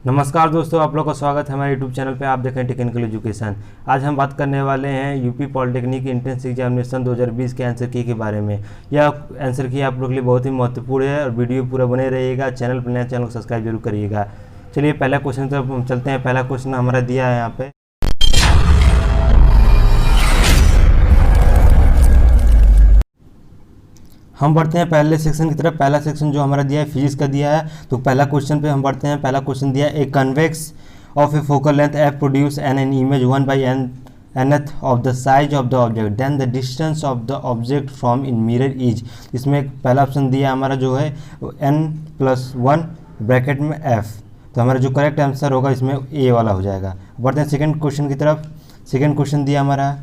नमस्कार दोस्तों, आप लोग का स्वागत है हमारे यूट्यूब चैनल पे। आप देख रहे हैं टेक्निकल एजुकेशन। आज हम बात करने वाले हैं यूपी पॉलिटेक्निक एंट्रेंस एग्जामिनेशन 2020 के आंसर की के बारे में। यह आंसर की आप लोग के लिए बहुत ही महत्वपूर्ण है और वीडियो पूरा बने रहिएगा। चैनल पर नया चैनल को सब्सक्राइब जरूर करिएगा। चलिए पहला क्वेश्चन तरफ हम चलते हैं। पहला क्वेश्चन हमारा दिया है यहाँ पे। हम बढ़ते हैं पहले सेक्शन की तरफ। पहला सेक्शन जो हमारा दिया है फिजिक्स का दिया है, तो पहला क्वेश्चन पे हम बढ़ते हैं। पहला क्वेश्चन दिया है, a convex of a focal length F produce an image 1/nth of the size of the object then the distance of the object from in mirror is. इसमें पहला ऑप्शन दिया हमारा जो है n+1 ब्रैकेट में f। तो हमारा जो करेक्ट आंसर होगा इसमें ए वाला हो जाएगा। बढ़ते हैं सेकेंड क्वेश्चन की तरफ। सेकेंड क्वेश्चन दिया हमारा,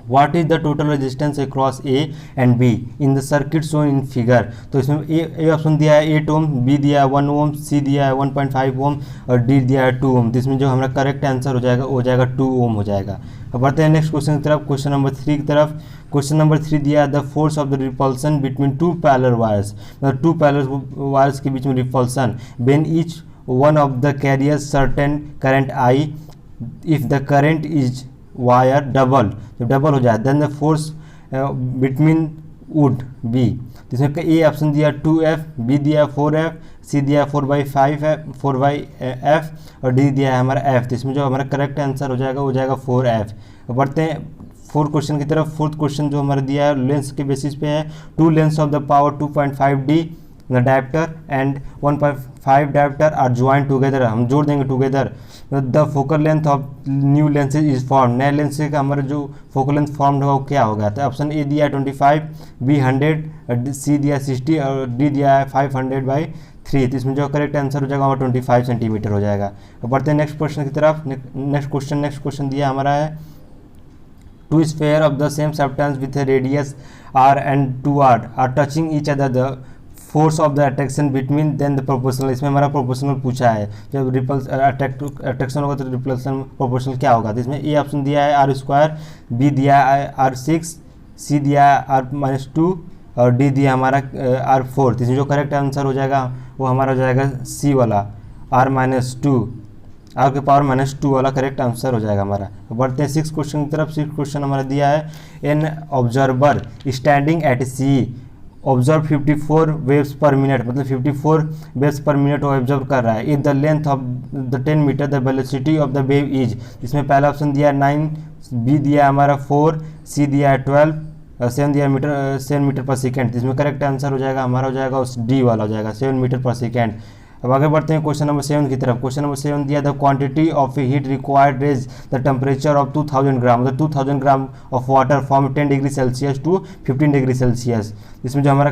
What is the total resistance across A and B in the circuit shown in figure। तो इसमें ए ऑप्शन दिया है 8 ओम, बी दिया है 1 ओम, सी दिया है 1.5 ओम और डी दिया है 2 ओम। तो इसमें जो हमारा करेक्ट आंसर हो जाएगा वो हो जाएगा 2 ओम हो जाएगा। अब बढ़ते हैं नेक्स्ट क्वेश्चन की तरफ। क्वेश्चन नंबर 3 की तरफ। क्वेश्चन नंबर 3 दिया है, the force of the repulsion between two parallel wires. मतलब टू पैरेलल वायर्स के बीच में repulsion when each one of the carriers certain current I if the current is wire double, जब double हो जाए then the force between would be. तो इसमें ए option दिया 2f, बी दिया 4f, सी दिया 4/5f और डी दिया है हमारा f। तो इसमें जो हमारा करेक्ट आंसर हो जाएगा वो हो जाएगा 4f। बढ़ते हैं फोर्थ क्वेश्चन की तरफ। फोर्थ क्वेश्चन जो हमारा दिया है लेंस के बेसिस पे है, two lens of the power 2.5D the dioptre and 1.5 dioptre are join together. हम जोड़ देंगे together. The focal length of new lenses is form. नए लेंस का हमारा जो फोकल लेंथ फॉर्म होगा वो क्या होगा। तो ऑप्शन ए दिया है 25, बी 100, सी दिया 60 और डी दिया है 500/3। तो इसमें जो करेक्ट आंसर हो जाएगा वो 25 सेंटीमीटर हो जाएगा। अब बढ़ते हैं नेक्स्ट क्वेश्चन की तरफ। नेक्स्ट क्वेश्चन दिया हमारा है, two sphere of the same substance with a radius r and 2r are touching each other the force of the attraction between then the proportional. इसमें हमारा प्रोपोर्शनल पूछा है, जब अट्रैक्शन होगा तो रिपल्सन प्रोपोर्शनल क्या होगा। तो इसमें ए ऑप्शन दिया है r², बी दिया है r6, सी दिया है r-2 और डी दिया हमारा r4। तो इसमें जो करेक्ट आंसर हो जाएगा वो हमारा हो जाएगा सी वाला r-2, r के पावर -2 वाला करेक्ट आंसर हो जाएगा हमारा। बढ़ते हैं सिक्स क्वेश्चन की तरफ। सिक्स क्वेश्चन हमारा दिया है, an observer standing at C observe 54 waves per minute, मतलब 54 वेव्स पर मिनट वो ऑब्जर्व कर रहा है। If the length of the 10 metre the velocity of the wave is. इसमें पहला ऑप्शन दिया है 9, बी दिया है हमारा 4, सी दिया है 12 और 7 मीटर पर सेकेंड। इसमें करेक्ट आंसर हो जाएगा हमारा हो जाएगा उस डी वाला हो जाएगा 7 मीटर पर सेकेंड। अब आगे बढ़ते हैं क्वेश्चन नंबर 7 की तरफ। क्वेश्चन नंबर 7 दिया, the quantity of a heat required raise the temperature of 2000 gram, मतलब 2000 gram of water from 10 degree Celsius to 15 degree Celsius. इसमें जो हमारा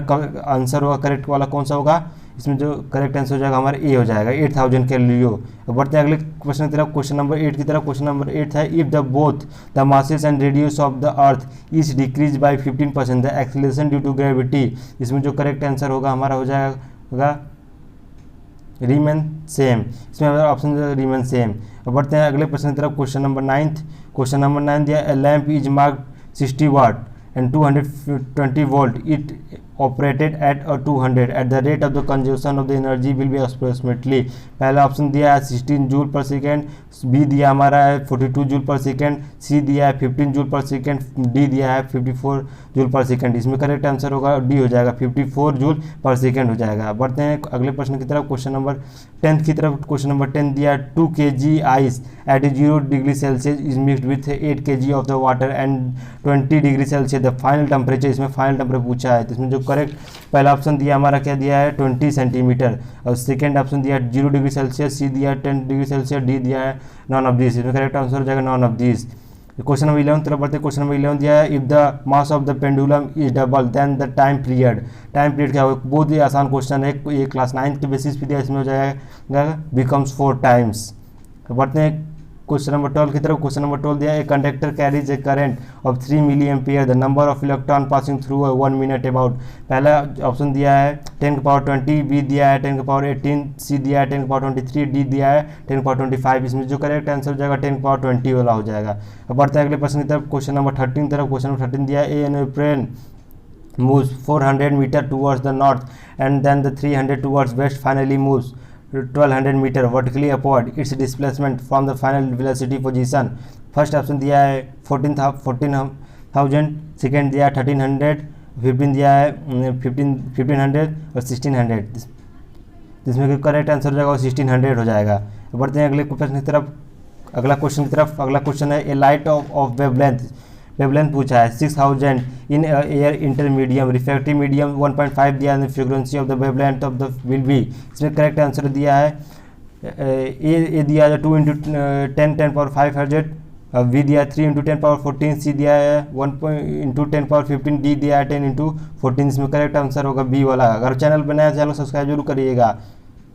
आंसर होगा करेक्ट वाला कौन सा होगा, इसमें जो करेक्ट आंसर हो जाएगा हमारा ए हो जाएगा 8000 कैलोरी। अब बढ़ते हैं अगले क्वेश्चन की तरफ। क्वेश्चन नंबर 8 की तरफ। क्वेश्चन नंबर 8 है, if the both the masses and radius of the earth is decrease by 15% the acceleration due to gravity. इसमें जो करेक्ट आंसर होगा हमारा हो जाएगा रिमेन सेम। इसमें ऑप्शन रिमेन सेम। अब बढ़ते हैं अगले प्रश्न की तरफ। Question number 9। क्वेश्चन नंबर 9 दिया, a lamp is marked 60 watt and 220 volt. It operated at 200 at the rate of the consumption of the energy will be approximately। पहला ऑप्शन दिया है 16 जूल पर सेकेंड, बी दिया हमारा है 42 जूल पर second, सी दिया है 15 जूल पर सेकेंड, डी दिया है 54 जूल पर सेकेंड। इसमें करेक्ट आंसर होगा डी हो जाएगा 54 जूल पर सेकेंड हो जाएगा। बढ़ते हैं अगले प्रश्न की तरफ। क्वेश्चन नंबर 10 की तरफ। क्वेश्चन नंबर 10 दिया 2 kg ice eight 0 degree Celsius is mixed with 8 kg of the water and 20 degree Celsius the final temperature. इसमें फाइनल टेम्परेचर पूछा है। तो इसमें जो करेक्ट पहला ऑप्शन दिया हमारा क्या दिया है 20 सेंटीमीटर और सेकेंड ऑप्शन दिया 0 डिग्री सेल्सियस, सी दिया 10 डिग्री सेल्सियस, डी दिया है नॉन ऑफ दिस। इसमें करेक्ट आंसर हो जाएगा none of this. Question number 11 तरफ बढ़ते। क्वेश्चन नंबर 11 दिया है, if the mass of the pendulum is double then the time period. Time period क्या होगा, बहुत ही आसान क्वेश्चन है, ये क्लास 9 के बेसिस पे दिया। इसमें हो जाएगा बिकम्स 4 टाइम्स। बढ़ते हैं क्वेश्चन नंबर 12 की तरफ। क्वेश्चन नंबर 12 दिया, a conductor carries a current of 3 milli ampere the number of electron passing through 1 minute about. पहला ऑप्शन दिया है 10 की पावर 20, बी दिया है 10 की पावर 18, सी दिया है 10 की पावर 23, डी दिया है 10 की पावर 25। इसमें जो करेक्ट आंसर हो जाएगा 10 की पावर 20 वाला हो जाएगा। अब बढ़ते हैं अगले प्रश्न की तरफ। क्वेश्चन नंबर 13 तरफ। क्वेश्चन नंबर 13 दिया है, A an aeroplane moves 400 meter towards the north and then the 300 towards west, finally moves 1200 metre vertically upward, its displacement from the final velocity position. First option दिया है 14,000, second दिया है 1300, 15 दिया है 1500 और 1600, जिसमें कि करेक्ट आंसर हो जाएगा 1600 हो जाएगा। बढ़ते हैं अगले क्वेश्चन की तरफ। अगला क्वेश्चन है ए लाइट ऑफ वेवलेंथ पूछा है 6000 इन एयर इंटरमीडियम रिफ्रैक्टिव मीडियम 1.5 दिया है, frequency of the wavelength of the will be. इसमें करेक्ट आंसर दिया है ए दिया है 2 × 10⁻5 हर्ट्ज, बी दिया है 3 × 10⁻14, सी दिया है 1 × 10⁻15, डी दिया है 10 × 14। इसमें करेक्ट आंसर होगा बी वाला। अगर चैनल बनाया चैनल सब्सक्राइब जरूर करिएगा।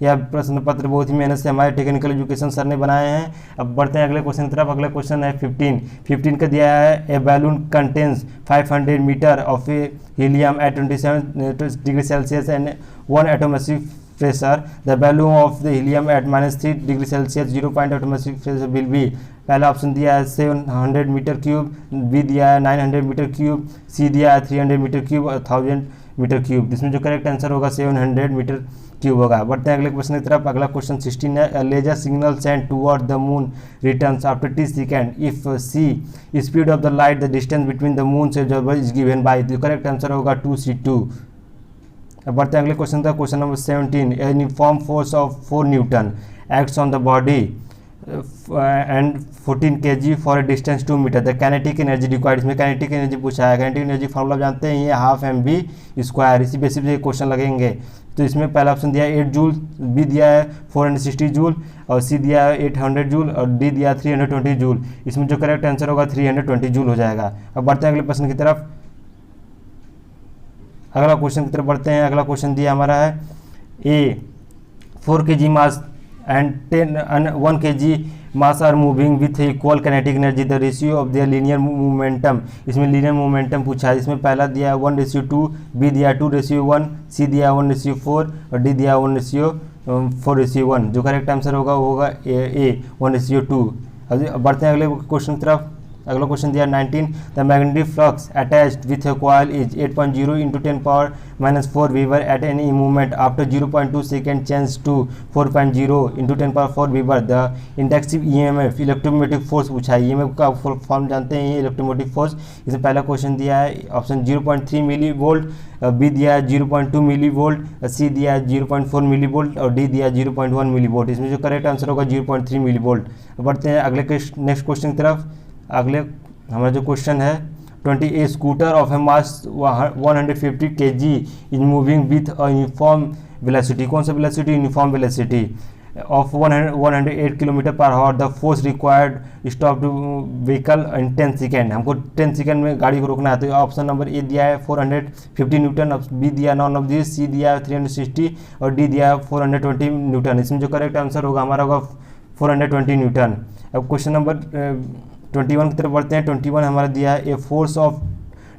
यह प्रश्न पत्र बहुत ही मेहनत से हमारे टेक्निकल एजुकेशन सर ने बनाए हैं। अब बढ़ते हैं अगले क्वेश्चन की तरफ। अगला क्वेश्चन है 15 का दिया है a balloon contains 500 metre of helium at 27 degree Celsius and 1 atmospheric pressure. The value of the helium at -3 degree Celsius 0 point atmospheric pressure will be. पहला ऑप्शन दिया है 700 मीटर क्यूब, बी दिया है 900 मीटर क्यूब, सी दिया है 300 metre cube और 1000 metre cube. जिसमें जो करेक्ट आंसर होगा 700 मीटर क्यूब होगा। बढ़ते हैं अगले क्वेश्चन की तरफ। अगला क्वेश्चन 16 है laser signal send toward the moon returns after 30 second if C speed of the light the distance between the moon से is given by. The correct answer होगा 2c2। अब बढ़ते हैं अगले क्वेश्चन तक। Question number 17 a uniform force of 4 newton acts on the body and 14 kg for a distance 2 metre. The kinetic energy required. इसमें kinetic energy पूछा है। Kinetic energy formula जानते हैं, ये 12 mv²। इसी बेसिस पे क्वेश्चन लगेंगे। तो इसमें पहला ऑप्शन दिया है 8 जूल, बी दिया है 460 जूल और सी दिया है 800 जूल और डी दिया है 320 जूल। इसमें जो करेक्ट आंसर होगा 320 जूल हो जाएगा। अब बढ़ते हैं अगले प्रश्न की तरफ। अगला क्वेश्चन की तरफ बढ़ते हैं। अगला क्वेश्चन दिया हमारा है a 4 kg mass and 1 kg mass are moving with equal kinetic energy the ratio of their linear momentum. इसमें लीनियर मोमेंटम पूछा है। इसमें पहला दिया है 1:2, बी दिया 2:1, सी दिया 1:4 और डी दिया 1:4:1। जो करेक्ट आंसर होगा वो होगा ए 1:2। अब बढ़ते हैं अगले क्वेश्चन की तरफ। अगला क्वेश्चन दिया 19 the magnetic flux attached with a coil is 8.0 × 10⁻⁻4 weber at any movement after 0.2 second change to 4.0 × 10⁻4 weber. The inductive EMF electromotive force पूछा है। EMF का फॉर्म जानते हैं, ये इलेक्ट्रोमोटिव फोर्स। इसमें पहला क्वेश्चन दिया है ऑप्शन 0.3 मिली वोल्ट, बी दिया है 0.2 मिली वोल्ट, सी दिया है 0.4 मिली वोल्ट और डी दिया 0.1 मिली वोल्ट। इसमें जो करेक्ट आंसर होगा 0.3 मिली वोल्ट। बढ़ते हैं अगले नेक्स्ट क्वेश्चन की तरफ। अगले हमारा जो क्वेश्चन है 20 a scooter of a mass 150 kg is moving with a uniform velocity. कौन सा velocity? Uniform velocity of 108 km/h। The force required stop to vehicle in 10 second. हमको 10 सेकेंड में गाड़ी को रोकना है। तो ऑप्शन नंबर ए दिया है 450 न्यूटन, बी दिया नॉन ऑफ दिस, सी दिया है 360 और डी दिया है 420 न्यूटन। इसमें जो करेक्ट आंसर होगा हमारा होगा 420 न्यूटन। अब क्वेश्चन नंबर 21 की तरफ बढ़ते हैं। 21 हमारा दिया है a force of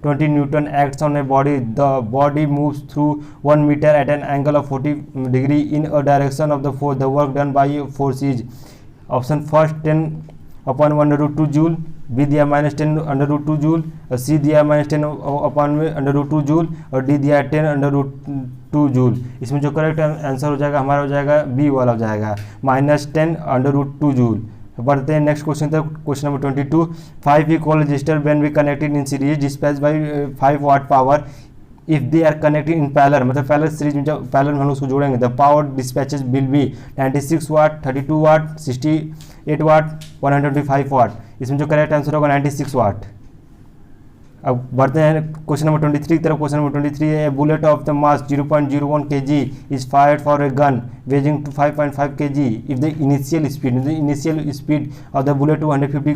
20 newton acts on a body. The body moves through 1 metre at an angle of 40 degree in a direction of the force. The work done by force is. Option first 10/√2 joule, B दिया -10/√2 joule और सी दिया -10/√2 joule और D दिया 10/√2 joule. इसमें जो correct answer हो जाएगा हमारा हो जाएगा बी वाला हो जाएगा -10/√2 जूल। बढ़ते हैं नेक्स्ट क्वेश्चन तक। Question number 22 5 equal register when we connected in series dispatch by 5 watt power if they are connected in parallel. मतलब पैरेलल सीरीज में जब पैरेलल में हम उसको जोड़ेंगे the power dispatches will be 96 watt, 32 watt, 68 watt, 125 watt. इसमें जो correct answer होगा 96 वाट। अब बढ़ते हैं क्वेश्चन नंबर 23 की तरफ। क्वेश्चन नंबर 23 है bullet of the mass 0.01 kg is fired for a gun weighing to 5.5 kg if the initial speed of the bullet 250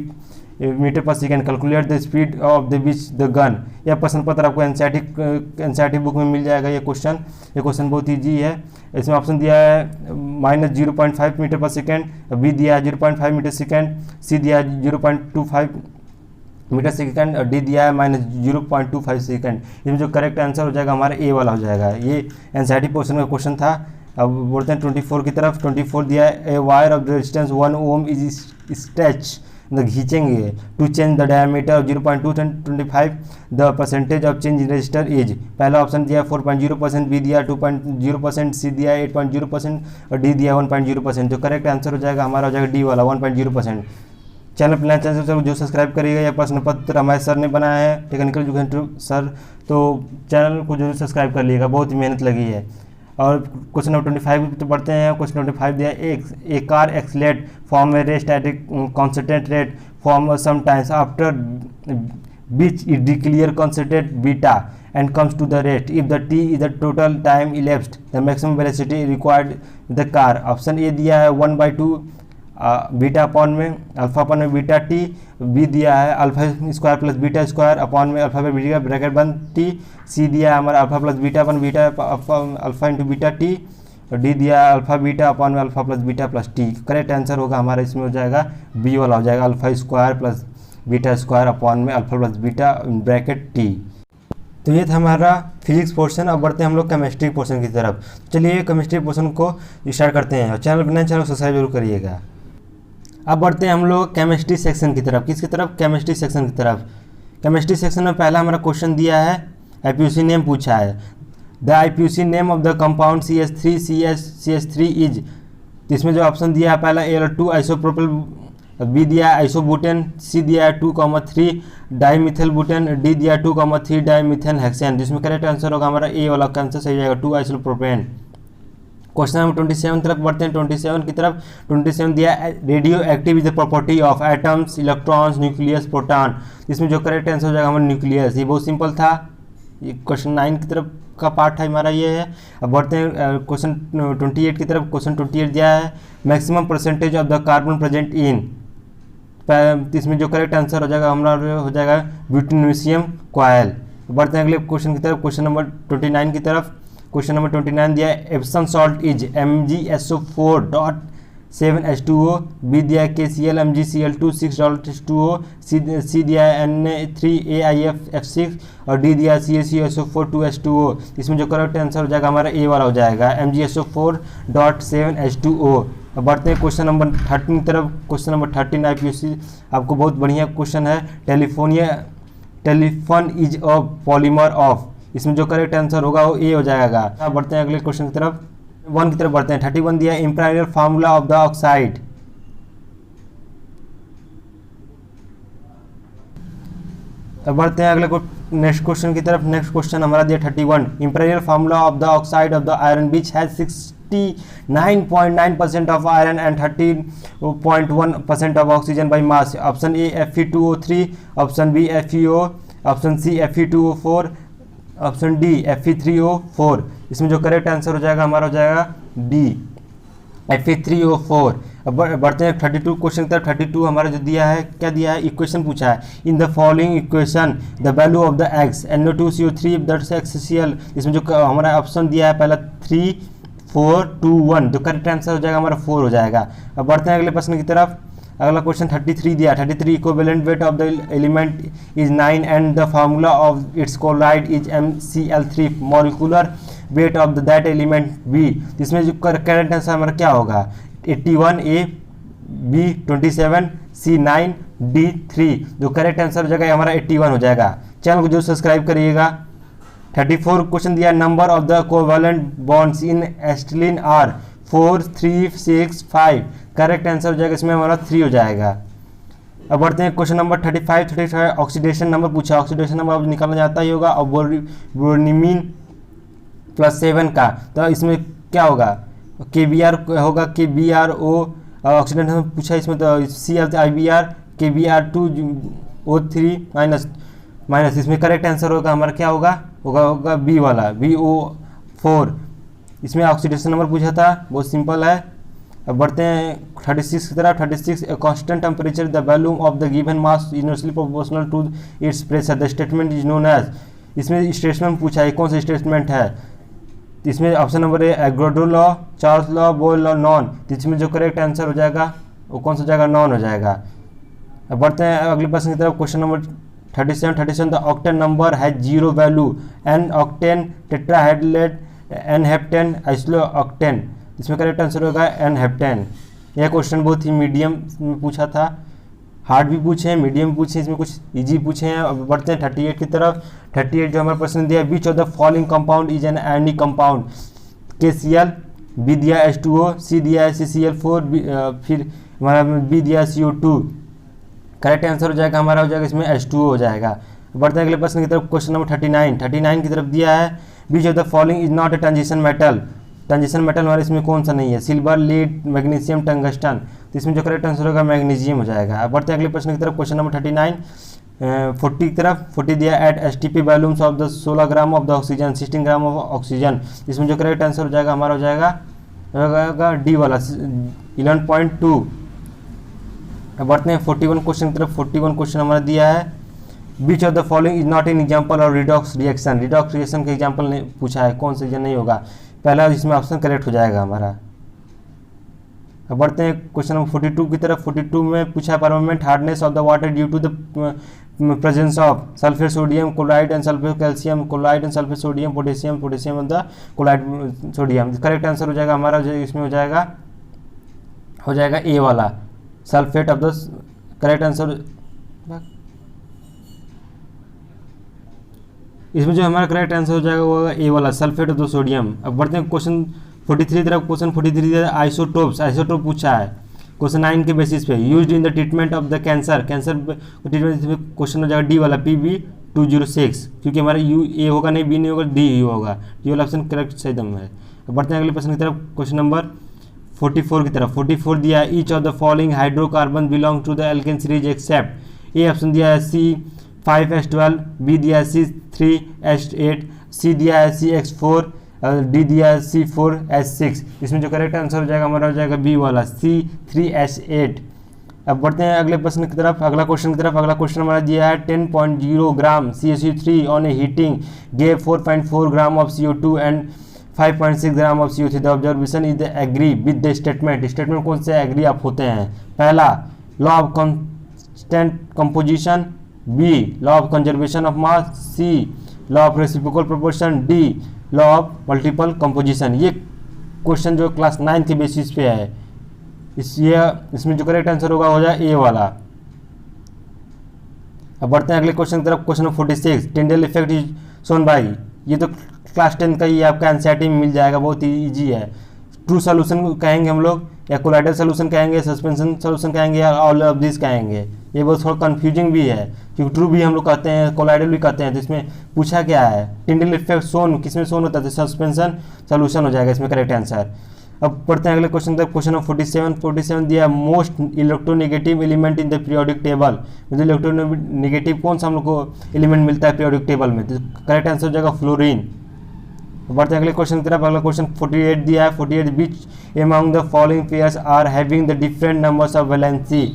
metre per second calculate the speed of the which the gun. यह प्रश्न पत्र आपको NCERT book में मिल जाएगा। ये question बहुत easy है। इसमें ऑप्शन दिया है -0.5 मीटर पर सेकेंड, बी दिया है 0.5 मीटर सेकेंड, सी दिया है 0.25 मीटर सेकेंड और डी दिया है -0.25 सेकेंड। इसमें जो करेक्ट आंसर हो जाएगा हमारा ए वाला हो जाएगा। ये एनसीईआरटी पोर्शन का क्वेश्चन था। अब बोलते हैं 24 की तरफ। 24 दिया है a wire of resistance 1 ohm is stretch मतलब खींचेंगे, to change the diameter of 0.225 the percentage of change in register is. पहला ऑप्शन दिया 4.0%, बी दिया 2.0%, सी दिया 8.0% और डी दिया 1.0%। जो करेक्ट आंसर हो जाएगा हमारा हो जाएगा डी वाला 1.0%। चैनल पर नया चैनल जो सब्सक्राइब करिएगा। यह प्रश्न पत्र हमारे सर ने बनाया है, टेक्निकल एजुकेशन सर, तो चैनल को जरूर सब्सक्राइब कर लीजिएगा, बहुत मेहनत लगी है। और क्वेश्चन नंबर 25 तो पढ़ते हैं। क्वेश्चन नंबर 25 दिया a car accelerate form a rest at a constant rate form sometimes after which it declare constant beta and comes to the rest if the t is the total time elapsed the maximum velocity required the car। Option A दिया है 1/2 beta upon में alpha upon में beta T, B दिया है alpha square plus beta square upon में alpha पे beta bracket बन T, सी दिया है हमारा alpha plus beta upon beta alpha into beta T, और डी दिया है अल्फा बीटा अपॉन में alpha plus beta plus T. Correct answer होगा हमारा इसमें हो जाएगा बी वाला हो जाएगा alpha square plus beta square upon में alpha plus beta bracket T. तो ये था हमारा फिजिक्स पोर्शन। अब बढ़ते हैं हम लोग केमिस्ट्री पोर्शन की तरफ। चलिए केमिस्ट्री पोर्शन को स्टार्ट करते हैं और चैनल पर नए चैनल को सब्सक्राइब जरूर करिएगा। अब बढ़ते हैं हम लोग केमिस्ट्री सेक्शन की तरफ। किसकी तरफ? केमिस्ट्री सेक्शन की तरफ। केमिस्ट्री सेक्शन में पहला हमारा क्वेश्चन दिया है, आईपीयूसी नेम पूछा है। The IUPAC name of the compound CH3 is. इसमें जो ऑप्शन दिया है पहला ए 2 आइसोप्रोपिल, बी दिया है आइसोबुटेन, सी दिया है 2,3 डाईमिथाइल बुटेन, डी दिया 2,3 डाईमिथाइल हेक्सेन। जिसमें करेक्ट आंसर होगा हमारा ए वाला आंसर सही जाएगा 2 आइसोप्रोपेन। क्वेश्चन नंबर 27 तरफ बढ़ते हैं। 27 की तरफ 27 दिया radio active is the property of atoms, electrons, nucleus, proton. इसमें जो करेक्ट आंसर हो जाएगा हमारा न्यूक्लियस। ये बहुत सिंपल था, ये क्वेश्चन 9 की तरफ का पार्ट है हमारा ये है। अब बढ़ते हैं क्वेश्चन 28 की तरफ। क्वेश्चन 28 दिया है maximum percentage of the carbon present in. इसमें जो करेक्ट आंसर हो जाएगा हमारा हो जाएगा ब्यूटेनोसियम कॉयल। बढ़ते हैं अगले क्वेश्चन की तरफ। क्वेश्चन नंबर 29 की तरफ। क्वेश्चन नंबर 29 दिया है Epsom salt is MgSO4.7H2O, B दिया है KCl MgCl2 6.H2O, सी दिया है Na3AIF6 और डी दिया है CaCO4 2H2O। इसमें जो करेक्ट आंसर हो जाएगा हमारा ए वाला हो जाएगा MgSO4.7H2O। अब बढ़ते हैं क्वेश्चन नंबर 13 की तरफ। क्वेश्चन नंबर 13 आईपीयूसी आपको बहुत बढ़िया क्वेश्चन है। Telephone is a polymer of. इसमें जो करेक्ट आंसर होगा वो ए हो जाएगा। अब बढ़ते हैं अगले क्वेश्चन की तरफ 1 की तरफ बढ़ते हैं। 31 दिया imperial formula of the oxide. अब बढ़ते हैं अगले नेक्स्ट क्वेश्चन की तरफ। नेक्स्ट क्वेश्चन हमारा दिया 31 imperial formula of the oxide of the iron which has 69.9% of iron and 13.1% of oxygen by mass. Option A Fe2O3, option B FeO, option C Fe2O4, option D Fe3O4। इसमें जो correct answer हो जाएगा हमारा हो जाएगा D Fe3O4। अब बढ़ते हैं 32 क्वेश्चन की तरफ। 32 हमारा जो दिया है क्या दिया है, इक्वेशन पूछा है। In the following equation the value of the x NO2CO3 that's HCl। इसमें जो हमारा ऑप्शन दिया है पहला 3 4 2 1, जो करेक्ट आंसर हो जाएगा हमारा 4 हो जाएगा। अब बढ़ते हैं अगले प्रश्न की तरफ। अगला क्वेश्चन 33 दिया 33 equivalent weight of the element is 9 and the formula of its chloride is MCl3 molecular weight of that element be. इसमें जो करेक्ट आंसर हमारा क्या होगा 81 A, B 27, C 9, D 3। जो करेक्ट आंसर हो जाएगा हमारा 81 हो जाएगा। चैनल को जो सब्सक्राइब करिएगा। 34 क्वेश्चन दिया number of the covalent bonds in acetylene are 4 3 6 5। Correct answer हो जाएगा इसमें हमारा 3 हो जाएगा। अब बढ़ते हैं क्वेश्चन नंबर 35 ऑक्सीडेशन नंबर पूछा। ऑक्सीडेशन नंबर अब निकालना जाता ही होगा और ब्रोमीन +7 का, तो इसमें क्या होगा KBr होगा KBrO। ऑक्सीडेशन नंबर पूछा इसमें तो ClIbr KBr2O3 माइनस इसमें करेक्ट आंसर होगा हमारा क्या होगा बी वाला BO4। इसमें ऑक्सीडेशन नंबर पूछा था, बहुत सिंपल है। अब बढ़ते हैं 36 की तरफ। 36 constant temperature the value of the given mass inversely proportional to its pressure the statement is known as. इसमें स्टेटमेंट पूछा है, कौन सा स्टेटमेंट है। इसमें ऑप्शन नंबर ए एग्रोडो law, Charles law, Boyle law, none. इसमें जो करेक्ट आंसर हो जाएगा वो कौन सा जाएगा नॉन हो जाएगा। अब बढ़ते हैं अगले प्रश्न की तरफ। Question number 37 the octane number has 0 value n octane tetrahydrate n heptane isooctane. इसमें करेक्ट आंसर होगा एन हेप्टेन। यह क्वेश्चन बहुत ही मीडियम में पूछा था। हार्ड भी पूछे हैं, मीडियम भी पूछे हैं, इसमें कुछ इजी पूछे हैं। अब बढ़ते हैं 38 की तरफ। 38 जो हमारा प्रश्न दिया, which of the following compound is an any compound, KCl, B दिया H2O, सी दिया CCl4, फिर हमारा बी दिया CO2। करेक्ट आंसर हो जाएगा हमारा, हो जाएगा इसमें H2O हो जाएगा। बढ़ते हैं अगले प्रश्न की तरफ, क्वेश्चन नंबर 39 की तरफ दिया है, which of the following is not a transition metal. Transition metal हमारे इसमें कौन सा नहीं है, सिल्वर, लीड, मैग्नीशियम, टंगस्टन। तो इसमें जो करेक्ट आंसर होगा मैग्नीशियम हो जाएगा। अब बढ़ते हैं अगले प्रश्न की तरफ, क्वेश्चन नंबर 40 की तरफ। 40 दिया, at STP volumes of the 16 gram of the oxygen, 16 gram of oxygen. इसमें जो करेक्ट आंसर हो जाएगा हमारा, हो जाएगा डी वाला 11.2। अब बढ़ते हैं 41 क्वेश्चन की तरफ। 41 क्वेश्चन हमारा दिया है, which of the following is not an example or redox reaction. Redox reaction का एग्जाम्पल नहीं पूछा है, कौन सा रीजन नहीं होगा, पहला इसमें ऑप्शन करेक्ट हो जाएगा हमारा। अब बढ़ते हैं क्वेश्चन नंबर 42 की तरफ। 42 में पूछा है, permanent hardness of the water due to the presence of sulphate sodium chloride and sulphate calcium, chloride and sulphate sodium, potassium and the chloride sodium. Correct answer हो जाएगा हमारा, इसमें हो जाएगा ए वाला, sulphate of the, correct answer इसमें जो हमारा करेक्ट आंसर हो जाएगा वो ए वाला, सल्फेट ऑफ द सोडियम। अब बढ़ते हैं क्वेश्चन 43 तरफ। क्वेश्चन 43 आइसोटोप्स, आइसोटोप पूछा है क्वेश्चन 9 के बेसिस पे, used in the treatment of the cancer. Cancer treatment question हो जाएगा डी वाला, PB206, क्योंकि हमारा यू ए होगा नहीं, बी नहीं होगा, डी ही होगा, डी वाला ऑप्शन करेक्ट सही दम है। अब बढ़ते हैं अगले प्रश्न की तरफ, क्वेश्चन नंबर 44 की तरफ। 44 दिया, each of the following hydrocarbon belong to the alkane series except. A option दिया है C5H12, बी दिया है C3H8, सी दिया है CX4, डी दिया है C4H6। इसमें जो करेक्ट आंसर हो जाएगा हमारा, हो जाएगा बी वाला, C3H8। अब बढ़ते हैं अगले प्रश्न की तरफ, अगला क्वेश्चन की तरफ। अगला क्वेश्चन हमारा दिया है, 10.0 gram CaCO3 on a heating gave 4.4 gram of CO2 and 5.6 gram of CO3। The observation is agree with the statement. Statement कौन से एग्री आप होते हैं, पहला law of constant composition, B law of conservation of mass, C law of reciprocal proportion, D law of multiple composition. ये question जो class 9 के बेसिस पे है, इसमें जो करेक्ट आंसर होगा, हो जाए ए वाला। अब बढ़ते हैं अगले क्वेश्चन की तरफ, question 46, Tyndall effect is shown by. ये तो क्लास 10 का ही आपका एनसीईआरटी में मिल जाएगा, बहुत ही ईजी है। ट्रू सोल्यूशन कहेंगे हम लोग, या कोलाइडल सोल्यूशन कहेंगे, सस्पेंशन सोल्यूशन कहेंगे, या ऑल ऑफ दिस कहेंगे। ये बहुत थोड़ा कंफ्यूजिंग भी है, क्योंकि ट्रू भी हम लोग कहते हैं, कोलाइडल भी कहते हैं। तो इसमें पूछा क्या है, टिंडल इफेक्ट सोन किसमें सोन होता है, सस्पेंशन सोल्यूशन हो जाएगा इसमें करेक्ट आंसर। अब पढ़ते हैं अगले क्वेश्चन तक। क्वेश्चन नंबर 47 दिया, most electronegative element in the periodic table. मतलब इलेक्ट्रोनेगेटिव कौन सा हम लोग को एलिमेंट मिलता है पीरियोडिक टेबल में, तो करेक्ट आंसर हो जाएगा फ्लोरीन। बढ़ते हैं अगले क्वेश्चन की तरफ। अगला क्वेश्चन 48 दिया है, 48 which among the following pairs are having the different numbers of valency.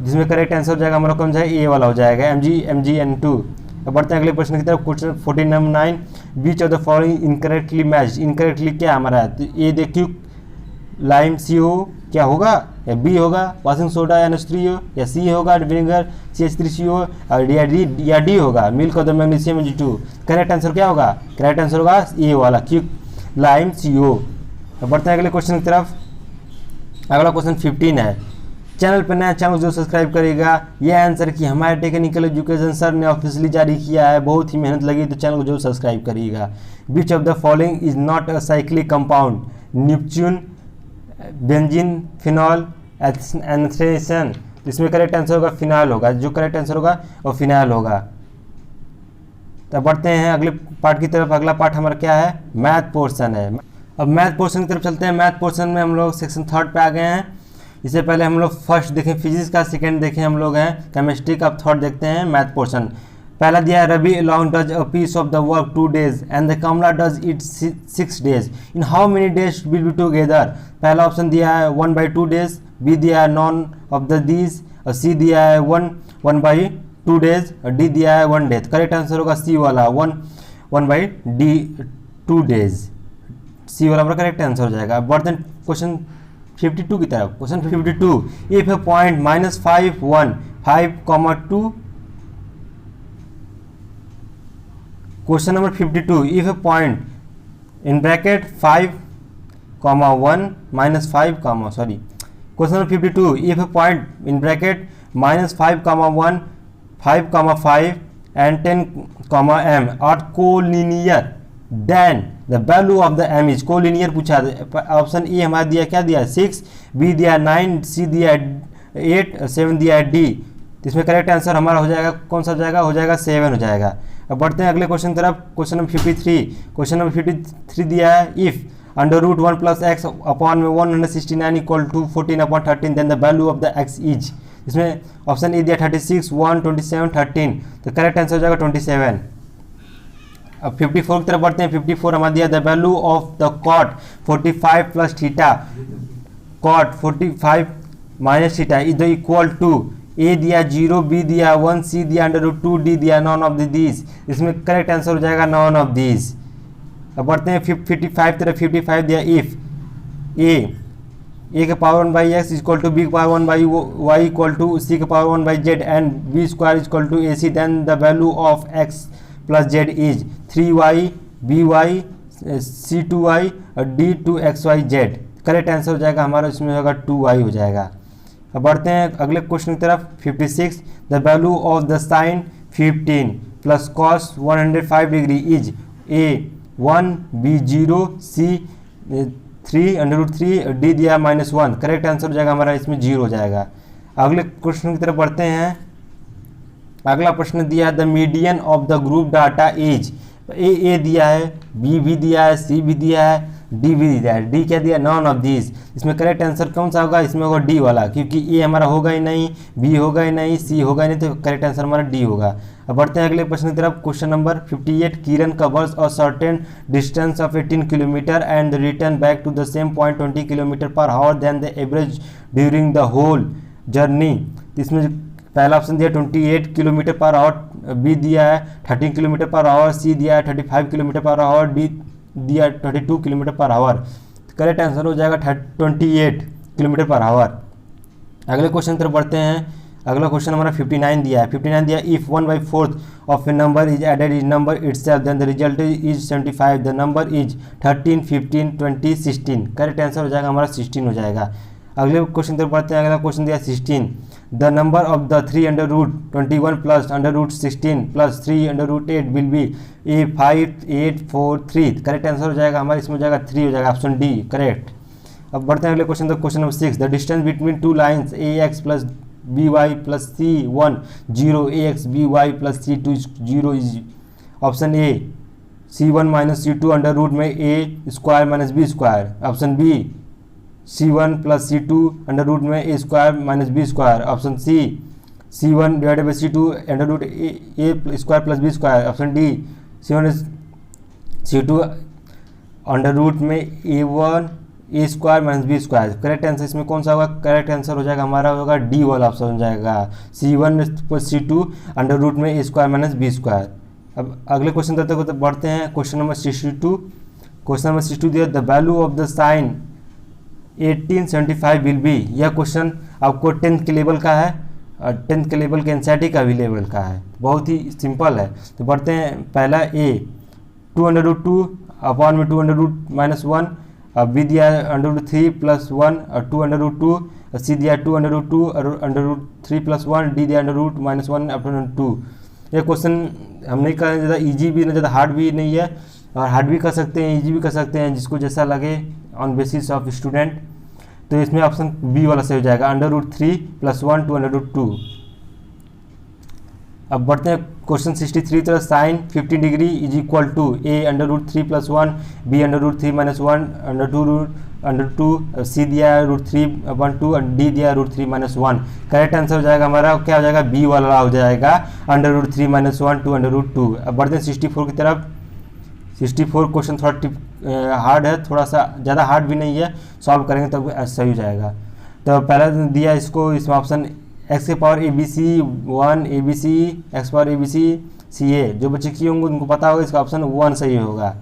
जिसमें करेक्ट आंसर हो जाएगा हमारा कौन सा है, ए वाला हो जाएगा, MgN2। अब बढ़ते हैं अगले प्रश्न की तरफ। Question 49, beach of the following incorrectly match. Incorrectly क्या हमारा है, तो ए देखियो लाइम CO क्या होगा, या बी होगा वॉशिंग सोडा NH3O, या सी होगा विनेगर CH3CO, और या डी होगा milk of the magnesium Mg2। Correct answer क्या होगा, करेक्ट आंसर होगा ए वाला, क्यों लाइम CO। अब बढ़ते हैं अगले क्वेश्चन की तरफ। अगला क्वेश्चन 15 है, चैनल पर नया चैनल जो सब्सक्राइब करेगा। ये आंसर कि हमारे टेक्निकल एजुकेशन सर ने ऑफिशियली जारी किया है, बहुत ही मेहनत लगी, तो चैनल को जो सब्सक्राइब करिएगा। Which of the following is not a cyclic compound, naphthalene, benzene, phenol, anthracene. इसमें करेक्ट आंसर होगा फिनाइल होगा, जो करेक्ट आंसर होगा वो फिनाइल होगा। तो बढ़ते हैं अगले पार्ट की तरफ। अगला पार्ट हमारा क्या है, मैथ पोर्शन है। अब मैथ पोर्शन की तरफ चलते हैं। मैथ पोर्शन में हम लोग सेक्शन 3 पे आ गए हैं। इससे पहले हम लोग फर्स्ट देखें फिजिक्स का, सेकंड देखें हम लोग हैं केमिस्ट्री का, अब थर्ड देखते हैं मैथ पोर्शन। पहला दिया है, Ravi along does a piece of the work 2 days and the Kamala does it 6 days। In how many days will be together. पहला ऑप्शन दिया है 1/2 days, बी दिया है नॉन ऑफ द दीज, और सी दिया है 1/2 days, और डी दिया है 1 day। करेक्ट आंसर होगा सी वाला 1/2 days, सी वाला हमारा करेक्ट आंसर हो जाएगा। बढ़ते हैं क्वेश्चन 52 की तरफ। Question 52, if A point -5 1 5,2। Question number 52, if A point in bracket 5, 1 -5, sorry, question number 52, if A point in bracket -5, 1, 5, 5 and 10, m are collinear, then the value of the m is collinear पूछा। Option A हमारा दिया क्या दिया 6, B दिया 9, C दिया 8, 7 दिया D. तो इसमें करेक्ट आंसर हमारा हो जाएगा कौन सा हो जाएगा 7 हो जाएगा। अब बढ़ते हैं अगले क्वेश्चन की तरफ। Question number 53। क्वेश्चन नंबर 53 दिया है इफ √1 + x अपॉन में 169 equal to 14/13 then the value of the x is. इसमें ऑप्शन ए दिया 36, 1, 27, 13। तो करेक्ट आंसर हो जाएगा 27। अब 54 की तरफ बढ़ते हैं। 54 हमारा दिया the value of the cot 45 + theta cot 45 - theta is equal to A दिया 0, बी दिया 1, सी दिया √2, डी दिया नॉन ऑफ दीज। इसमें करेक्ट आंसर हो जाएगा नॉन ऑफ दीज। अब बढ़ते हैं 55 तरफ। 55 दिया इफ ए के power 1/x equal to B के power 1/y equal to C के power 1/z and B square equal to A C then the value of x + z is 3y, by, c 2y और d 2xyz। Correct answer हो जाएगा हमारा इसमें होगा 2y हो जाएगा। अब बढ़ते हैं अगले क्वेश्चन की तरफ। 56 the value of the sine 15 + cos 105 degree is a 1, b 0, c 3 D दिया -1। करेक्ट आंसर हो जाएगा हमारा इसमें 0 हो जाएगा। अगले क्वेश्चन की तरफ बढ़ते हैं। अगला प्रश्न दिया है the median of the group data is a दिया है, बी भी दिया है, सी भी दिया है, डी भी दिया है। डी क्या दिया नॉन ऑफ दीज। इसमें करेक्ट आंसर कौन सा होगा इसमें होगा डी वाला, क्योंकि ए हमारा होगा ही नहीं, बी होगा ही नहीं, सी होगा ही नहीं, तो करेक्ट आंसर हमारा डी होगा। अब बढ़ते हैं अगले प्रश्न की तरफ। Question number 58 Kiran covers a certain distance of 18 kilometre and return back to the same point 20 km/h then the average during the whole journey. इसमें पहला ऑप्शन दिया 28 km/h, बी दिया है 13 km/h, सी दिया है 35 km/h, डी दिया 32 km/h। करेक्ट आंसर हो जाएगा 28 km/h। अगले क्वेश्चन की तरफ बढ़ते हैं। अगला क्वेश्चन हमारा 59 दिया है। 59 दिया if 1/4 of a number is added in number itself then the result is 75 the number is 13, 15, 20, 16। Correct answer हो जाएगा हमारा 16 हो जाएगा। अगले क्वेश्चन की तरफ बढ़ते हैं। अगला क्वेश्चन दिया 16 the number of the 3√21 + √16 + 3√8 will be A 5, 8, 4, 3। Correct answer हो जाएगा हमारा इसमें हो जाएगा 3 हो जाएगा, ऑप्शन डी करेक्ट। अब बढ़ते हैं अगले क्वेश्चन तक। Question number 6 the distance between two lines ax + by + c1 0 ax by + c2 0 is option A c1 - c2 √ में a² - b²। Option B c1 + c2 √ में a² - b²। Option C c1 / c2 √ a² + b²। Option D c1 c2 √ में a1 a² - b²। Correct answer इसमें कौन सा होगा? Correct answer हो जाएगा हमारा होगा डी वाला ऑप्शन हो जाएगा c1 + c2 √ में a² - b²। अब अगले क्वेश्चन तक बढ़ते हैं। Question number 62। क्वेश्चन नंबर 62 दिया the value of the sine 1875 will be. यह क्वेश्चन आपको 10th के लेवल का है, 10th के लेवल के एनसीईआरटी का भी लेवल का है, बहुत ही सिंपल है। तो बढ़ते हैं। पहला ए 2√2 अपॉन में 2√-1, बी दिया √3 + 1 और 2√2, सी दिया 2√2 और √3 + 1, डी दिया √-1/2। ये क्वेश्चन हम नहीं करें ज़्यादा ईजी भी नहीं ज़्यादा हार्ड भी नहीं है, और हार्ड भी कर सकते हैं ईजी भी कर सकते हैं, जिसको जैसा लगे ऑन बेसिस ऑफ स्टूडेंट। तो इसमें ऑप्शन बी वाला सही हो जाएगा √3 + 1 2√2। अब बढ़ते हैं क्वेश्चन 63 तरह sine 15 degree is equal to a √3 + 1, b √3 - 1 √2, C दिया √3/2 और डी दिया √3 - 1। करेक्ट आंसर हो जाएगा हमारा क्या हो जाएगा बी वाला हो जाएगा √3 - 1 2√2। अब बढ़ते हैं 64 की तरफ। 64 क्वेश्चन थोड़ा हार्ड है, थोड़ा सा ज़्यादा हार्ड भी नहीं है, सॉल्व करेंगे तब सही हो जाएगा। तो पहला दिया इसको इसमें ऑप्शन x के power ABC 1 ABC x power ABC CA। जो बच्चे किए होंगे उनको पता होगा इसका ऑप्शन 1 सही होगा,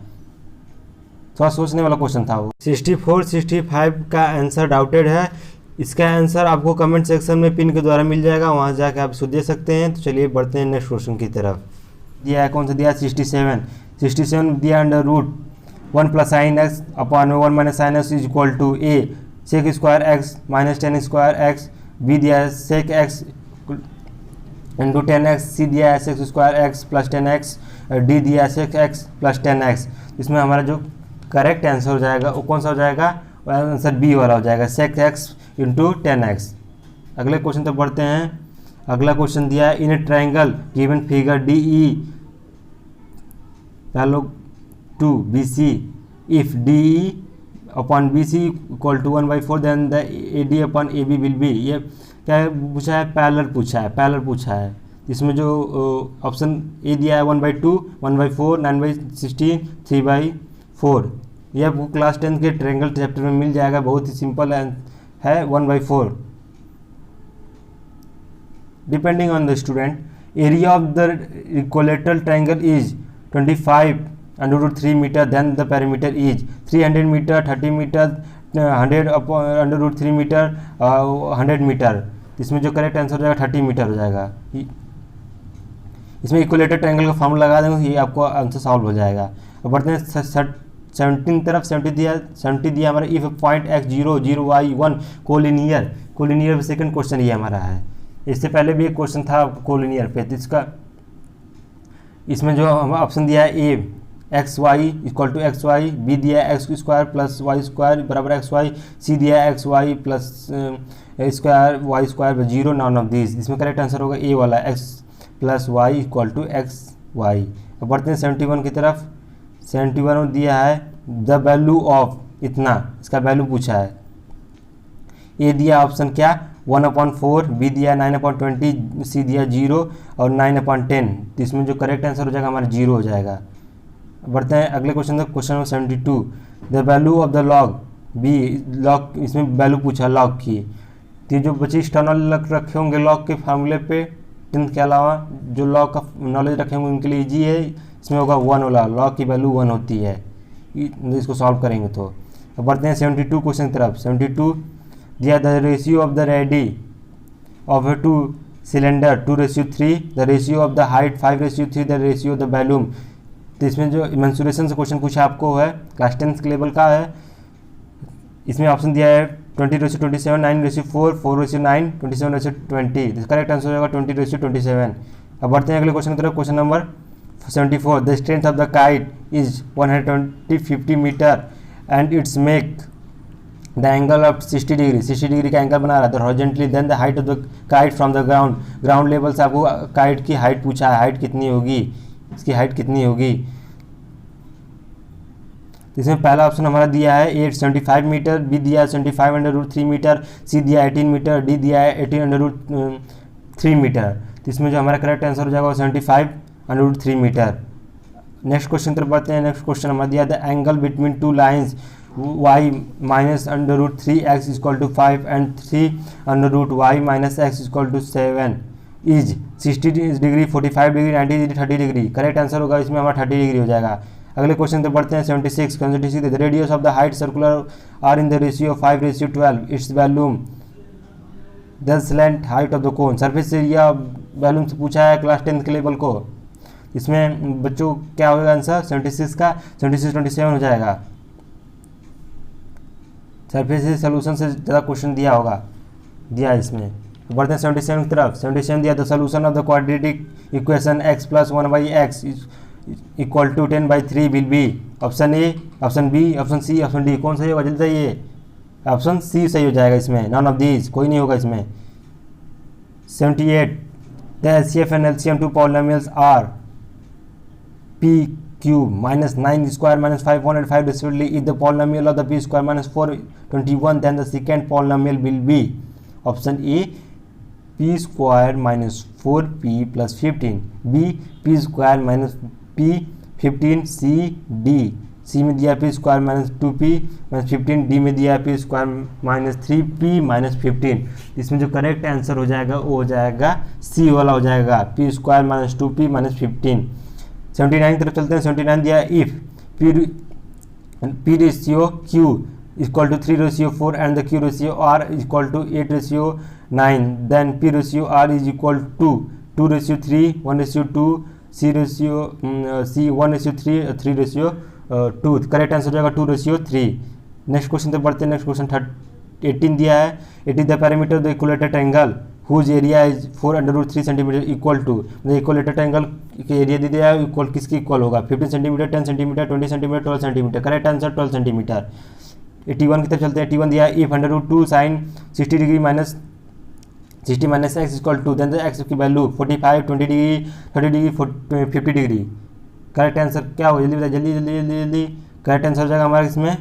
थोड़ा सोचने वाला क्वेश्चन था वो। 64 65 का आंसर डाउटेड है, इसका आंसर आपको कमेंट सेक्शन में पिन के द्वारा मिल जाएगा, वहाँ जाकर आप इसको दे सकते हैं। तो चलिए बढ़ते हैं नेक्स्ट क्वेश्चन की तरफ। दिया है कौन सा दिया 67 दिया √1 + sin x upon 1 - sin x is equal to a sec² x - tan² x, B दिया है sec x into 10x, C दिया है x square x plus 10x, D दिया है एक्स प्लस 10x। इसमें हमारा जो करेक्ट आंसर हो जाएगा वो कौन सा हो जाएगा, आंसर बी वाला हो जाएगा, सेक एक्स इंटू 10x। अगले क्वेश्चन तक बढ़ते हैं। अगला क्वेश्चन दिया है in a triangle given figure D E parallel to B C, if D E upon B C equal to 1/4 then the A D upon A B will be. ये क्या पूछा है, पैरेलल पूछा है, पैरेलल पूछा है। इसमें जो ऑप्शन ए दिया है 1/2, 1/4, 9/16, 3/4। यह आपको क्लास 10 के ट्रायंगल चैप्टर में मिल जाएगा, बहुत ही सिंपल है 1/4। Depending on the student, area of the equilateral triangle is 25√3 metre, then the perimeter is 300 metre, 30 metre, 100√3 metre, 100 metre. इसमें जो करेक्ट आंसर हो जाएगा 30 मीटर हो जाएगा। इसमें इक्विलेटर ट्रायंगल का फॉर्मूला लगा देंगे, ये आपको आंसर सॉल्व हो जाएगा। अब बढ़ते हैं 17 तरफ। 70 दिया हमारा, if point x 0, 0 y 1 collinear second question ये हमारा है। इससे पहले भी एक क्वेश्चन था कोलिनियर पे, तो इसमें जो ऑप्शन दिया है A X Y equal to X Y, B दिया है x square plus Y square बराबर एक्स वाई, सी दिया है X Y plus square Y square 0 none of this. इसमें करेक्ट आंसर होगा ए वाला, X plus Y equal to X Y. अब बढ़ते हैं 71 की तरफ। 71 में दिया है द वैल्यू ऑफ इतना, इसका वैल्यू पूछा है। ए दिया ऑप्शन क्या 1/4, बी दिया 9/20, सी दिया 0 और 9/10। तो इसमें जो करेक्ट आंसर हो जाएगा हमारा 0 हो जाएगा। बढ़ते हैं अगले क्वेश्चन तक। Question number 72, the value of the log B, log इसमें वैल्यू पूछा लॉग की। तो जो बच्चे एक्सटर्नल रखे होंगे लॉग के फार्मूले पे 10th के अलावा, जो लॉग का नॉलेज रखे होंगे उनके लिए ईजी है। इसमें होगा 1 वाला, लॉग की वैल्यू 1 होती है, इसको सॉल्व करेंगे तो। अब बढ़ते हैं 72 क्वेश्चन की तरफ। 72 दिया the ratio of the ready of A 2 cylinder 2:3, the ratio of the height 5:3, the ratio of the volume. तो इसमें जो मेंसुरेशन से क्वेश्चन पूछा आपको है, क्लास 10 के लेवल का है। इसमें ऑप्शन दिया है 20:27, 9:4, 4:9, 27:20। करेक्ट आंसर हो जाएगा 20:27। अब बढ़ते हैं अगले क्वेश्चन की तरफ। Question number 74, the strength of the kite is 150 metre and its make the angle of 60 degree, 60 degree का एंगल बना रहा है horizontally, then the height of the kite from the ground, ground level से आपको kite की height पूछा है, height कितनी होगी, इसकी हाइट कितनी होगी। इसमें पहला ऑप्शन हमारा दिया है 875 मीटर, बी दिया है 75√3 मीटर, सी दिया है 18 मीटर, डी दिया है 18√3 मीटर। तो इसमें जो हमारा करेक्ट आंसर हो जाएगा वो 75√3 मीटर। नेक्स्ट क्वेश्चन तरफ बढ़ते हैं। नेक्स्ट क्वेश्चन हमारा दिया the angle between two lines y minus √3x equal to 5 एंड 3√y minus x equal to 7 is 60 degree, 45 degree, 90 degree, 30 degree. Correct answer होगा इसमें हमारा 30 डिग्री हो जाएगा। अगले क्वेश्चन पे बढ़ते हैं 76। The radius of the height circular are in the ratio 5:12, its volume the slant height of the cone. Surface area volume से पूछा है क्लास 10 के लेवल को। इसमें बच्चों क्या होगा आंसर 76 का 26/27 हो जाएगा। सरफेस सोल्यूशन से ज़्यादा क्वेश्चन दिया होगा, दिया है इसमें। तो बढ़ते हैं 77 की तरफ। 77 दिया the solution of the quadratic equation x + 1/x equal to 10/3 will be. Option A, option B, option C, option D. कौन सही होगा जल्दी बताइए। ऑप्शन सी सही हो जाएगा इसमें, नॉन ऑफ दीज, कोई नहीं होगा इसमें। 78 the HCF and LCM two polynomials are p cube -9 square -505 respectively. If the polynomial of the p square -421, then the second polynomial will be option A p square -4p + 15, b p square -p 15, c d। c में दिया p square -2p -15, d में दिया p square -3p -15। इसमें जो correct answer हो जाएगा वो हो जाएगा c वाला हो जाएगा, p square -2p -15। 79 तरफ चलते हैं। 79 दिया if p ratio q equal to 3:4 and the q ratio r equal to 8:9, then p ratio r is equal to 2:3, 1:2, c ratio c 1:3, 3:2। Correct answer हो जाएगा 2:3। नेक्स्ट क्वेश्चन तक बढ़ते हैं। नेक्स्ट क्वेश्चन 18 दिया है, it is the parameter of the equilateral triangle whose area is 4√3 centimetre equal to, equal rectangle के एरिया दे दिया है, इक्वल किसकी इक्वल होगा 15 centimetre, 10 centimetre, 20 centimetre, 12 centimetre. Correct answer 12 centimetre. 81 की तरफ चलते हैं। 81 दिया है if √2 sine 60 degree minus 60 minus X equal to, then X की value 45, 20 degree, 30 degree, 50 degree. Correct answer क्या होगा, जल्दी बताइए, जल्दी जल्दी जल्दी जल्दी। करेक्ट आंसर हो जाएगा हमारा इसमें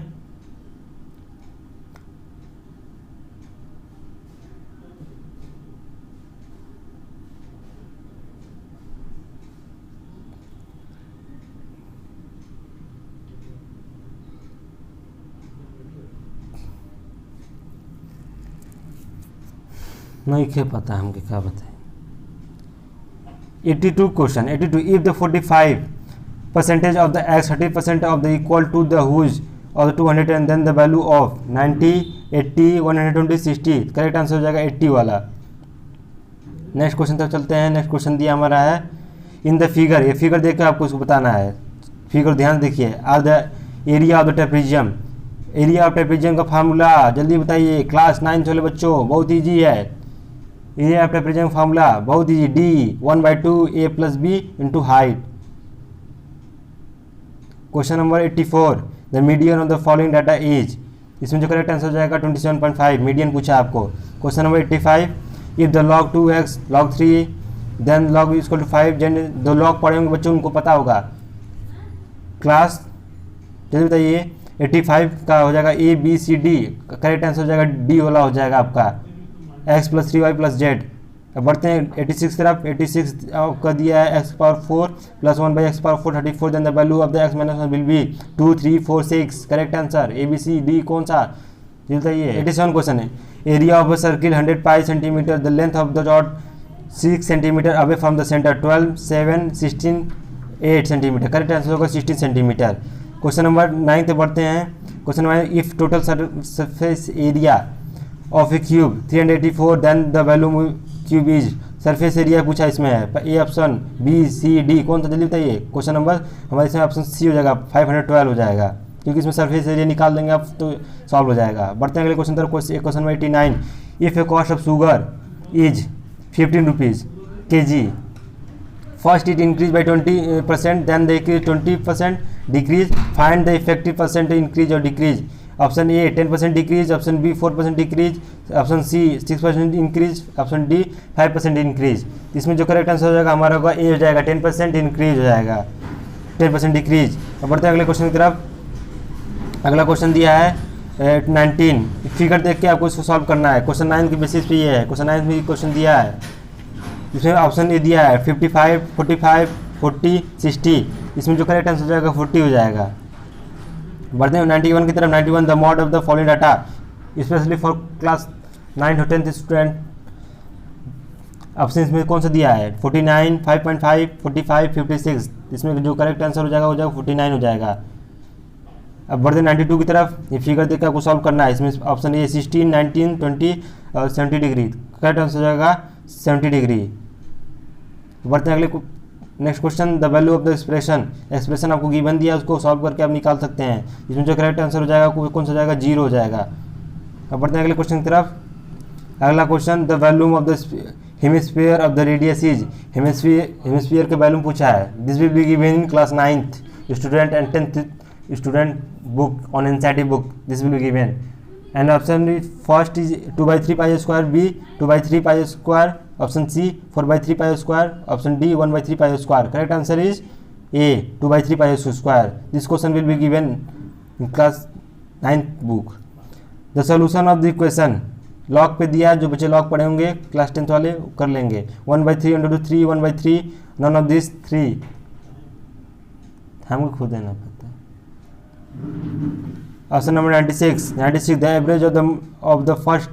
नहीं क्या पता हमके क्या बताए। 82 question 82 if the 45% of the X 30% of the equal to the whose और 200 and then the value of 90, 80, 120, 60। Correct answer हो जाएगा 80 वाला। नेक्स्ट क्वेश्चन तक चलते हैं। नेक्स्ट क्वेश्चन दिया हमारा है इन द फिगर, ये फिगर देख के आपको इसको बताना है। फिगर ध्यान देखिए। Are the area of the trapezium, area of trapezium का फार्मूला जल्दी बताइए। क्लास 9 वाले बच्चों, बहुत ईजी है। एरिया ऑफ ट्रेपेजियम फार्मूला बहुत easy, D 1/2 a + b into height. Question number 84 the median of the following data is, इसमें जो करेक्ट आंसर हो जाएगा 27.5, मीडियन पूछा आपको। Question number 85 if the log 2x log 3 then log equal to 5, जन दो log पढ़े होंगे बच्चों उनको पता होगा। क्लास जल्दी बताइए। 85 का हो जाएगा a b c d, correct answer हो जाएगा डी वाला हो जाएगा आपका x + 3y + z। अब बढ़ते हैं 86 तरफ। 86 का दिया है x⁴ + 1/x⁴ 34 then the value of the x - 1 will be 2, 3, 4, 6। Correct answer A B C D कौन सा बताइए। 87 क्वेश्चन है area of a circle 100 pi centimetre, the length of the dot 6 centimetre away from the centre, 12, 7, 16, 8 centimetre. Correct answer होगा 16 centimetre. Question number 9 पे बढ़ते हैं। Question number if total surface area of a cube 384 then the value cube is, surface area पूछा इसमें है। A option B C D कौन सा जल्दी बताइए। क्वेश्चन नंबर हमारे इसमें ऑप्शन सी हो जाएगा 512 हो जाएगा, क्योंकि इसमें सरफेस एरिया निकाल देंगे आप तो सॉल्व हो जाएगा। बढ़ते हैं अगले क्वेश्चन तरफ। Question number 89 if a cost of sugar is 15 rupees kg, first it increase by 20% then the increase 20% decrease, find the effective percent increase or decrease. Option A 10% decrease, option B 4% decrease, option C 6% increase, option D 5% increase. इसमें जो correct answer हो जाएगा हमारा होगा ए हो जाएगा 10% increase हो जाएगा, 10% डिक्रीज। अब बढ़ते हैं अगले क्वेश्चन की तरफ। अगला क्वेश्चन दिया है 19, फिगर देख के आपको इसको सॉल्व करना है। क्वेश्चन 9 के बेसिस पे ये है। क्वेश्चन 9 में क्वेश्चन दिया है, इसमें ऑप्शन ए दिया है 55, 45, 40, 60। इसमें जो करेक्ट आंसर हो जाएगा 40 हो जाएगा। बढ़ते हैं 91 की तरफ। 91 the mod of the following data specially for class 9 और 10th स्टूडेंट। ऑप्शन इसमें कौन सा दिया है 49, 5.5, 45, 56। इसमें जो करेक्ट आंसर हो जाएगा 49 हो जाएगा। अब बढ़ते 92 की तरफ। ये फिगर देखकर आपको सॉल्व करना है। इसमें ऑप्शन ए 16, 19, 20 और 70 डिग्री। करेक्ट आंसर हो जाएगा 70 डिग्री। बढ़ते हैं अगले next question the value of the expression आपको गिवन दिया है, उसको सॉल्व करके आप निकाल सकते हैं। इसमें जो करेक्ट आंसर हो जाएगा कौन सा हो जाएगा 0 हो जाएगा। अब बढ़ते हैं अगले क्वेश्चन की तरफ। अगला question the volume of the hemisphere of the radius is, hemisphere के वैल्यूम पूछा है। This will be given in class 9th student and 10th student book on NCERT book, this will be given. And option first is 2/3 pi square, B 2/3 pi square, option C 4/3 pi square, option D 1/3 pi square. Correct answer is A 2/3 pi square. This question will be given in class 9th book. The solution of the equation log पे दिया है, जो बच्चे log पढ़े होंगे class 10th वाले कर लेंगे। 1/3 × 3 1/3 नन ऑफ दिस 3 हमको खुद देना पड़ता है। Option number 96 the average of the first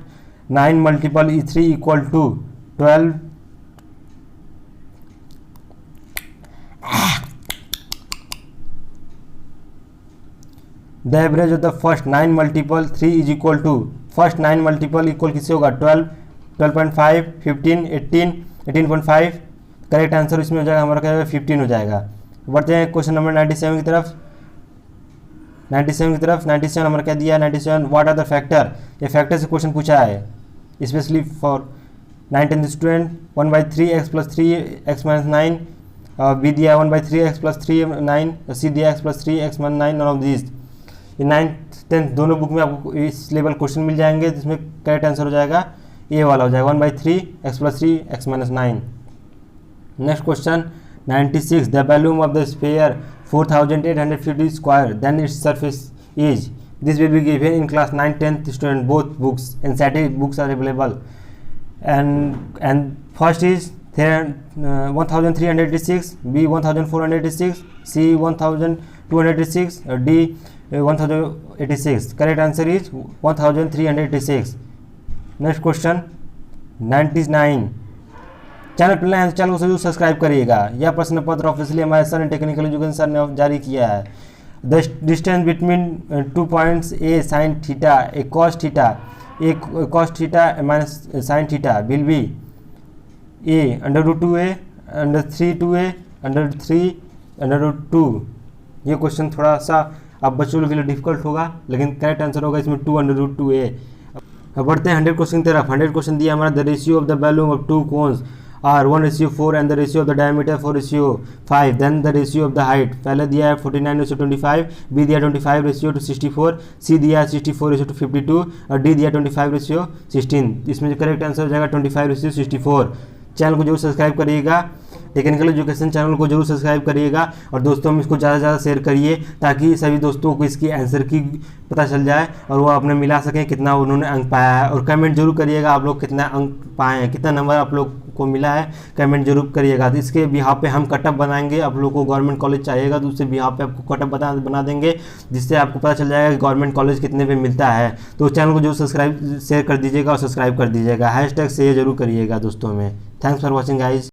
9 multiple is 3 equal to 12 the average of the first 9 multiple 3 is equal to, first 9 multiple equal किससे होगा 12, 12.5, 15, 18, 18.5। करेक्ट आंसर इसमें हो जाएगा हमारा क्या होगा 15 हो जाएगा। बढ़ते हैं क्वेश्चन नंबर 97 की तरफ। 97 हमारा क्या दिया है 97 व्हाट आर द फैक्टर, ये फैक्टर से क्वेश्चन पूछा है specially for 9th student 1/3 x plus 3 x minus 9 B दिया 1/3 x प्लस 3 9 सी दिया x plus 3 x minus 9 none of this. ये 9th 10th दोनों बुक में आपको इस लेवल क्वेश्चन मिल जाएंगे जिसमें करेक्ट आंसर हो जाएगा ए वाला हो जाएगा 1/3 x plus 3 x minus 9। Next question 96 the volume of the sphere 4850 square then its surface is this will be given in class 9 10th student both books NCERT books are available and first is 1386, B 1486, C 1286, D 1086. Correct answer is 1386. Next question 99 channel पर नए channel को जरूर subscribe करिएगा। यह प्रश्न पत्र officially हमारे sir technical education sir ने जारी किया है। The distance between 2 points A sine theta A cos theta minus sine theta will be A √2a √3 √2। ये क्वेश्चन थोड़ा सा आप बच्चों के लिए डिफिकल्ट होगा लेकिन करेक्ट आंसर होगा इसमें 2 √2a। अब बढ़ते हैं 100 क्वेश्चन की तरफ। 100 क्वेश्चन दिया हमारा the ratio of the volume of 2 cones are 1:4 and the ratio of the diameter 4:5 then the ratio of the height. पहले दिया है 49:25, बी दिया 25:64, सी दिया 64:52 और डी दिया 25:16। इसमें जो करेक्ट आंसर हो जाएगा 25:64। चैनल को जरूर सब्सक्राइब करिएगा, टेक्निकल एजुकेशन चैनल को जरूर सब्सक्राइब करिएगा और दोस्तों में इसको ज़्यादा से ज़्यादा शेयर करिए ताकि सभी दोस्तों को इसकी आंसर की पता चल जाए और वो अपने मिला सकें कितना उन्होंने अंक पाया है। और कमेंट जरूर करिएगा आप लोग कितना अंक पाए हैं, कितना नंबर आप लोग को मिला है, कमेंट जरूर करिएगा। तो इसके बिहाफ पे हम कटअप बनाएंगे। आप लोग को गवर्नमेंट कॉलेज चाहिएगा तो उससे बिहाफ पे आपको कटअप बना देंगे जिससे आपको पता चल जाएगा कि गवर्नमेंट कॉलेज कितने पे मिलता है। तो चैनल को जरूर सब्सक्राइब शेयर कर दीजिएगा और सब्सक्राइब कर दीजिएगा। #शेयर जरूर करिएगा दोस्तों में। Thanks for watching guys.